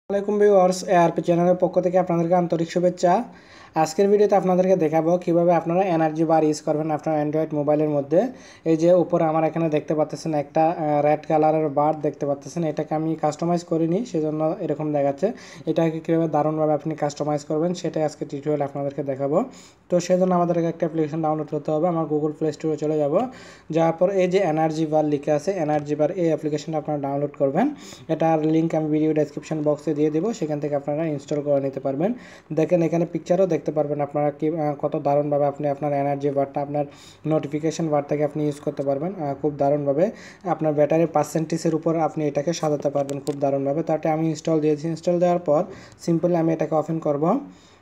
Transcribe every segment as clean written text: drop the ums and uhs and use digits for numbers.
আসসালামাইকুম viewers, ARP চ্যানেলের পক্ষ থেকে আপনাদেরকে আন্তরিক শুভেচ্ছা। আজকের ভিডিওতে আপনাদেরকে দেখাবো কিভাবে আপনারা এনার্জি বার ইউজ করবেন আপনার অ্যান্ড্রয়েড মোবাইলের মধ্যে। এই যে উপরে আমার এখানে দেখতে পাচ্ছেন একটা রেড কালারের বার দেখতে পাচ্ছেন, এটাকে আমি কাস্টমাইজ করিনি, সেজন্য এরকম দেখাচ্ছে। এটাকে কীভাবে দারুণভাবে আপনি কাস্টমাইজ করবেন সেটাই আজকে টিউটোরিয়াল আপনাদেরকে দেখাবো। তো সেজন্য আমাদেরকে একটা অ্যাপ্লিকেশন ডাউনলোড করতে হবে। আমার গুগল প্লে স্টোরে চলে যাব, যাওয়ার পর এই যে এনার্জি বার লিখে আছে, এনার্জি বার এই অ্যাপ্লিকেশনটা আপনারা ডাউনলোড করবেন। এটার লিঙ্ক আমি ভিডিও ডেসক্রিপশন বক্সে দিয়ে দেবো, সেখান থেকে আপনারা ইনস্টল করে নিতে পারবেন। দেখেন এখানে পিকচারও দেখতে পারবেন আপনারা কি কত দারুণভাবে আপনি আপনার এনার্জি বারটা আপনার নোটিফিকেশন বার থেকে আপনি ইউজ করতে পারবেন খুব দারুণভাবে। আপনার ব্যাটারির পার্সেন্টেজের উপর আপনি এটাকে সাজাতে পারবেন খুব দারুণভাবে। তাতে আমি ইনস্টল দিয়েছি, ইনস্টল দেওয়ার পর সিম্পলি আমি এটাকে ওপেন করব।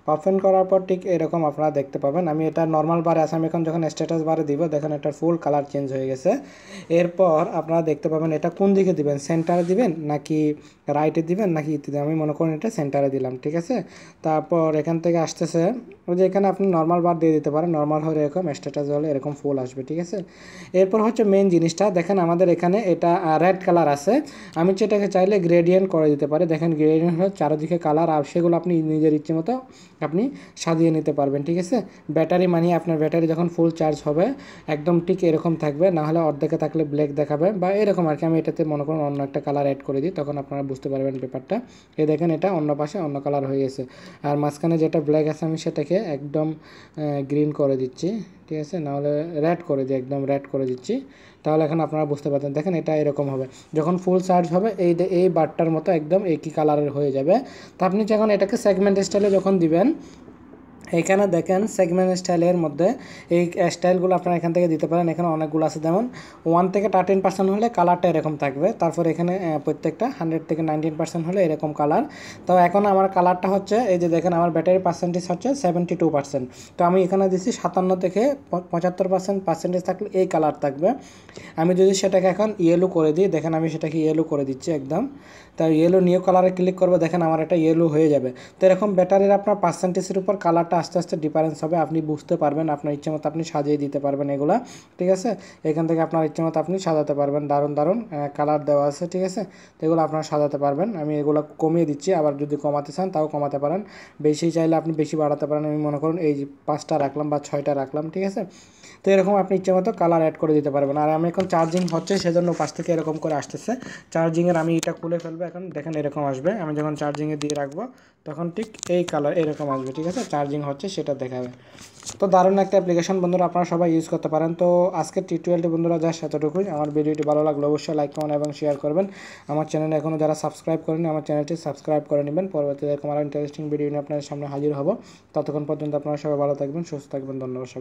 ওপেন করার পর ঠিক এরকম আপনারা দেখতে পাবেন। আমি এটা নর্মাল বারে আছে, আমি এখন যখন স্ট্যাটাস বারে দিব দেখেন এটার ফুল কালার চেঞ্জ হয়ে গেছে। এরপর আপনারা দেখতে পাবেন এটা কোন দিকে দিবেন, সেন্টারে দিবেন নাকি রাইটে দিবেন নাকি ইত্যাদি। আমি মনে করেন এটা সেন্টারে দিলাম, ঠিক আছে। তারপর এখান থেকে আসতেছে ওই যে এখানে আপনি নর্মাল বার দিয়ে দিতে পারেন, নর্মাল হলে এরকম, স্ট্যাটাস হলে এরকম ফুল আসবে, ঠিক আছে। এরপর হচ্ছে মেন জিনিসটা দেখেন, আমাদের এখানে এটা রেড কালার আছে, আমি সেটাকে চাইলে গ্রেডিয়েন্ট করে দিতে পারি। দেখেন গ্রেডিয়েন্ট হলো চারিদিকে কালার, আর সেগুলো আপনি নিজের ইচ্ছে মতো আপনি সাজিয়ে নিতে পারবেন, ঠিক আছে। ব্যাটারি মানিয়ে আপনার ব্যাটারি যখন ফুল চার্জ হবে একদম ঠিক এরকম থাকবে, নাহলে অর্ধেকে থাকলে ব্ল্যাক দেখাবে বা এরকম আর কি। আমি এটাতে মনে করুন অন্য একটা কালার অ্যাড করে দিই, তখন আপনারা বুঝতে পারবেন ব্যাপারটা। এই দেখেন এটা অন্য পাশে অন্য কালার হয়ে গেছে, আর মাঝখানে যেটা ব্ল্যাক আছে আমি সেটাকে একদম গ্রিন করে দিচ্ছি, ঠিক আছে, নাহলে রেড করে দিই, একদম রেড করে দিচ্ছি। তাহলে এখন আপনারা বুঝতে পারছেন, দেখেন এটা এরকম হবে যখন ফুল চার্জ হবে, এই বারটার মতো একদম একই কালারের হয়ে যাবে। তো আপনি যখন এটাকে সেগমেন্ট স্টাইলে যখন দিবেন, এইখানে দেখেন সেগমেন্ট স্টাইলের মধ্যে এই স্টাইলগুলো আপনারা এখান থেকে দিতে পারেন। এখানে অনেকগুলো আছে, যেমন 1 থেকে 13% হলে কালারটা এরকম থাকবে। তারপর এখানে প্রত্যেকটা 100 থেকে 19% হলে এরকম কালার। তো এখন আমার কালারটা হচ্ছে এই যে দেখেন আমার ব্যাটারি পার্সেন্টেজ হচ্ছে 72%। তো আমি এখানে দিচ্ছি 57 থেকে 75% পার্সেন্টেজ থাকলে এই কালার থাকবে। আমি যদি সেটাকে এখন ইয়েলো করে দিই, দেখেন আমি সেটাকে ইয়েলো করে দিচ্ছি একদম। তাই ইয়েলো নিউ কালারে ক্লিক করবো, দেখেন আমার এটা ইয়েলো হয়ে যাবে। তো এরকম ব্যাটারির আপনার পার্সেন্টেজের উপর কালারটা আস্তে আস্তে ডিফারেন্স হবে, আপনি বুঝতে পারবেন, আপনার ইচ্ছে মতো আপনি সাজিয়ে দিতে পারবেন এগুলা, ঠিক আছে। এখান থেকে আপনার ইচ্ছে মতো আপনি সাজাতে পারবেন, দারুণ দারুণ কালার দেওয়া আছে, ঠিক আছে। তো এগুলো আপনারা সাজাতে পারবেন। আমি এগুলো কমিয়ে দিচ্ছি, আবার যদি কমাতে চান তাও কমাতে পারেন, বেশি চাইলে আপনি বেশি বাড়াতে পারেন। আমি মনে করুন এই 5টা রাখলাম বা 6টা রাখলাম, ঠিক আছে। তো এরকম আপনি ইচ্ছে মতো কালার অ্যাড করে দিতে পারবেন। আর আমি এখন চার্জিং হচ্ছে সেজন্য পাশ থেকে এরকম করে আসতেছে চার্জিংয়ের, আমি এটা খুলে ফেলবো এখন, দেখেন এরকম আসবে। আমি যখন চার্জিংয়ে দিয়ে রাখবো তখন ঠিক এই কালার এরকম আসবে, ঠিক আছে, চার্জিং হচ্ছে সেটা দেখাবে। তো দারুণ একটা অ্যাপ্লিকেশন বন্ধুরা, আপনারা সবাই ইউজ করতে পারেন। তো আজকের টিউটোরিয়ালটি বন্ধুরা যা এতটুকুই। আমার ভিডিওটি ভালো লাগলে অবশ্যই লাইক কমেন্ট এবং শেয়ার করবেন। আমার চ্যানেলে এখনও যারা সাবস্ক্রাইব করেনি আমার চ্যানেলটি সাবস্ক্রাইব করে নেবেন। পরবর্তীতে এরকম আরও ইন্টারেস্টিং ভিডিও নিয়ে আপনাদের সামনে হাজির হব। ততক্ষণ পর্যন্ত আপনারা সবাই ভালো থাকবেন, সুস্থ থাকবেন। ধন্যবাদ সবাই।